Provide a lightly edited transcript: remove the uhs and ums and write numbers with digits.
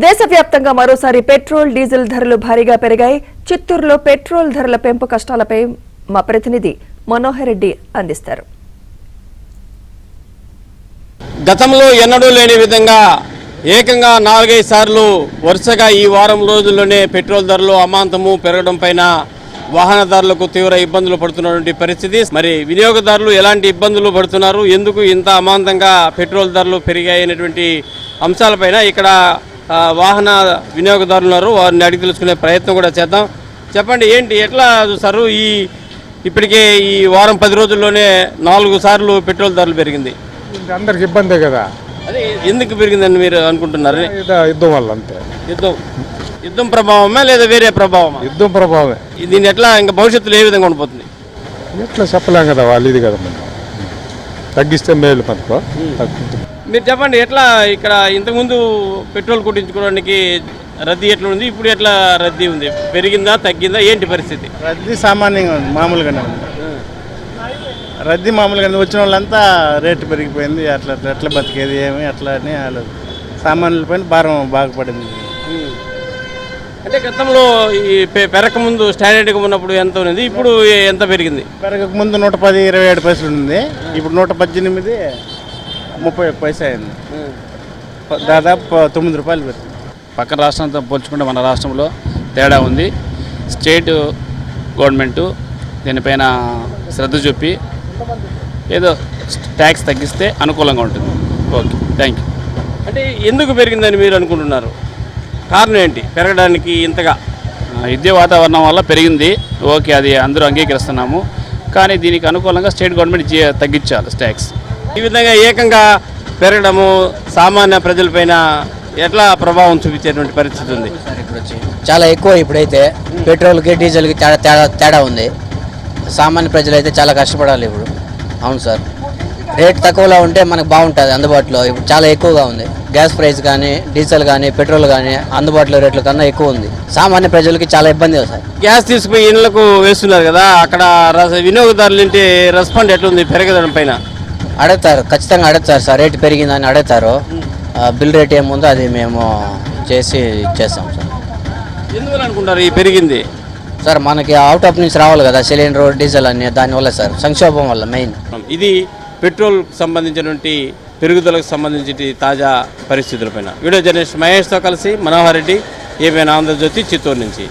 దేశవ్యాప్తంగా మరోసారి petrol diesel ధరలు భారీగా పెరిగాయి. చిత్తూరులో పెట్రోల్ ధరల పెంపు కష్టాలపై మా ప్రతినిధి మనోహర్ రెడ్డి అందిస్తారు. గతంలో ఎన్నడూ లేని విధంగా ఏకంగా 4-5 సార్లు వరుసగా ఈ వారం రోజుల్లోనే పెట్రోల్ ధరలు అమాంతము పెరగడం పైన వాహనదారులకు తీవ్ర ఇబ్బందులు పడుతున్నటువంటి పరిస్థితి. మరి వినియోగదారులు ఎలాంటి ఇబ్బందులు పడుతున్నారు, ఎందుకు ఇంత అమాంతంగా పెట్రోల్ ధరలు పెరిగాయి అనేటువంటి అంశాలపైన ఇక్కడ వాహన వినియోగదారులు ఉన్నారు. వారిని అడిగి తెలుసుకునే ప్రయత్నం కూడా చేద్దాం. చెప్పండి, ఏంటి ఎట్లా చూస్తారు? ఇప్పటికే ఈ వారం 10 రోజుల్లోనే 4 సార్లు పెట్రోల్ ధరలు పెరిగింది. అందరికి ఇబ్బందే కదా. అదే ఎందుకు పెరిగిందని మీరు అనుకుంటున్నారు? యుద్ధం వల్ల అంతే. యుద్ధం ప్రభావమా లేదా వేరే ప్రభావమా? యుద్ధం ప్రభావమే. దీన్ని ఎట్లా ఇంకా భవిష్యత్తులో ఏ విధంగా ఉండిపోతుంది? ఎట్లా చెప్పలేం కదా, వాళ్ళు ఇది కదా, మనం తగ్గిస్తే మేలు మనకు. మీరు చెప్పండి, ఎట్లా ఇక్కడ ఇంతకుముందు పెట్రోల్ కొట్టించుకోవడానికి రద్దీ ఎట్లా ఉంది, ఇప్పుడు ఎట్లా రద్దీ ఉంది? పెరిగిందా తగ్గిందా, ఏంటి పరిస్థితి? రద్దీ సామాన్యంగా ఉంది, మామూలుగానే ఉంది. రద్దీ మామూలుగానే, వచ్చిన వాళ్ళంతా రేటు పెరిగిపోయింది. అట్లా ఎట్లా బతికేది ఏమి అట్లా అని సామాన్యుల పైన భారం బాగుపడింది. అంటే గతంలో ఈ పెరక ముందు స్టాండర్డ్గా ఉన్నప్పుడు ఎంత ఉంది, ఇప్పుడు ఎంత పెరిగింది? పెరగక ముందు 110-27 పైసలు ఉంది, ఇప్పుడు 118-31 పైసా అయింది. దాదాపు 9 రూపాయలు పెరిగింది. పక్కన రాష్ట్రంతో పోల్చుకుంటే మన రాష్ట్రంలో తేడా ఉంది. స్టేట్ గవర్నమెంటు దీనిపైన శ్రద్ధ చూపి ఏదో ట్యాక్స్ తగ్గిస్తే అనుకూలంగా ఉంటుంది. Okay, thank you. అంటే ఎందుకు పెరిగిందని మీరు అనుకుంటున్నారు? కారణం ఏంటి పెరగడానికి ఇంతగా? యుద్ధ వాతావరణం వల్ల పెరిగింది. ఓకే, అది అందరూ అంగీకరిస్తున్నాము. కానీ దీనికి అనుకూలంగా స్టేట్ గవర్నమెంట్ తగ్గించాలి ట్యాక్స్. ఈ విధంగా ఏకంగా పెరగడము సామాన్య ప్రజలపైన ఎట్లా ప్రభావం చూపించేటువంటి పరిస్థితి ఉంది? చాలా ఎక్కువ. ఇప్పుడైతే పెట్రోల్కి డీజిల్కి తేడా ఉంది. సామాన్య ప్రజలైతే చాలా కష్టపడాలి ఇప్పుడు. అవును సార్, రేట్ తక్కువలో ఉంటే మనకు బాగుంటుంది అందుబాటులో. ఇప్పుడు చాలా ఎక్కువగా ఉంది. గ్యాస్ ప్రైస్ కానీ, డీజిల్ కానీ, పెట్రోల్ కానీ అందుబాటులో రేట్ల కన్నా ఎక్కువ ఉంది. సామాన్య ప్రజలకి చాలా ఇబ్బంది సార్. గ్యాస్ తీసుకుపోయి ఇళ్లకు వేస్తున్నారు కదా, అక్కడ వినియోగదారులు ఏంటి రెస్పాండ్ ఎట్లుంది పెరగడం పైన? అడుగుతారు, ఖచ్చితంగా అడుగుతారు సార్. రేటు పెరిగిందని అడుగుతారు. బిల్ రేట్ ఏముందో అది మేము చేసి ఇచ్చేస్తాం సార్. ఎందువల్ల అనుకుంటారు ఈ పెరిగింది? సార్ మనకి అవుట్ ఆఫ్ నుంచి రావాలి కదా సిలిండర్, డీజిల్ అన్ని, దానివల్ల సార్ సంక్షోభం వల్ల మెయిన్. ఇది పెట్రోల్ సంబంధించినటువంటి పెరుగుదలకు సంబంధించి తాజా పరిస్థితులపైన వీడియో జర్నలిస్ట్ మహేష్తో కలిసి మనోహర్ రెడ్డి, ఏబిఎన్ ఆంధ్రజ్యోతి, చిత్తూరు నుంచి.